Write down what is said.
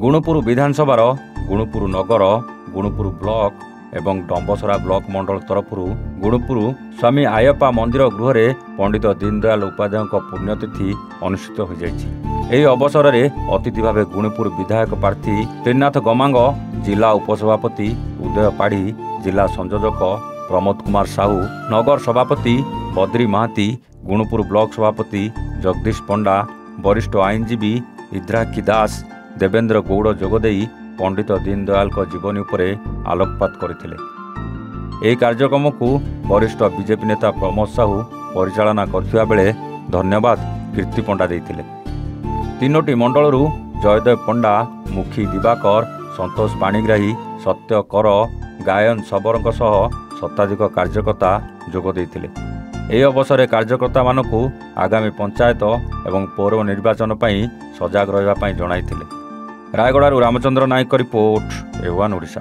ଗୁଣୁପୁର ବିଧାନସଭାର ଗୁଣୁପୁର ନଗର, ଗୁଣୁପୁର ବ୍ଲକ ଏବଂ ଡମ୍ବସରା ବ୍ଲକ ମଣ୍ଡଳ ତରଫରୁ ଗୁଣୁପୁର ସ୍ୱାମୀ ଆୟପ୍ପା ମନ୍ଦିର ଗୃହରେ ପଣ୍ଡିତ ଦୀନଦୟାଲ ଉପାଧ୍ୟାୟଙ୍କ ପୁଣ୍ୟତିଥି ଅନୁଷ୍ଠିତ ହୋଇଯାଇଛି। ଏହି ଅବସରରେ ଅତିଥି ଭାବେ ଗୁଣୁପୁର ବିଧାୟକ ପ୍ରାର୍ଥୀ ତ୍ରିନାଥ ଗମାଙ୍ଗ, ଜିଲ୍ଲା ଉପସଭାପତି ଉଦୟ ପାଢ଼ୀ, ଜିଲ୍ଲା ସଂଯୋଜକ ପ୍ରମୋଦ କୁମାର ସାହୁ, ନଗର ସଭାପତି ବଦ୍ରି ମହାନ୍ତି, ଗୁଣୁପୁର ବ୍ଲକ ସଭାପତି ଜଗଦୀଶ ପଣ୍ଡା, ବରିଷ୍ଠ ଆଇନଜୀବୀ ଇଦ୍ରାକ୍ଷୀ ଦାସ, ଦେବେନ୍ଦ୍ର ଗୌଡ଼ ଯୋଗଦେଇ ପଣ୍ଡିତ ଦୀନଦୟାଲଙ୍କ ଜୀବନୀ ଉପରେ ଆଲୋକପାତ କରିଥିଲେ। ଏହି କାର୍ଯ୍ୟକ୍ରମକୁ ବରିଷ୍ଠ ବିଜେପି ନେତା ପ୍ରମୋଦ ସାହୁ ପରିଚାଳନା କରିଥିବା ବେଳେ ଧନ୍ୟବାଦ କୀର୍ତ୍ତି ପଣ୍ଡା ଦେଇଥିଲେ। ତିନୋଟି ମଣ୍ଡଳରୁ ଜୟଦେବ ପଣ୍ଡା, ମୁଖୀ ଦିବାକର, ସନ୍ତୋଷ ପାଣିଗ୍ରାହୀ, ସତ୍ୟ କର, ଗାୟନ ଶବରଙ୍କ ସହ ଶତାଧିକ କାର୍ଯ୍ୟକର୍ତ୍ତା ଯୋଗ ଦେଇଥିଲେ। ଏହି ଅବସରରେ କାର୍ଯ୍ୟକର୍ତ୍ତାମାନଙ୍କୁ ଆଗାମୀ ପଞ୍ଚାୟତ ଏବଂ ପୌର ନିର୍ବାଚନ ପାଇଁ ସଜାଗ ରହିବା ପାଇଁ ଜଣାଇଥିଲେ। ରାୟଗଡ଼ାରୁ ରାମଚନ୍ଦ୍ର ନାୟକ ରିପୋର୍ଟ, A1 ଓଡ଼ିଶା।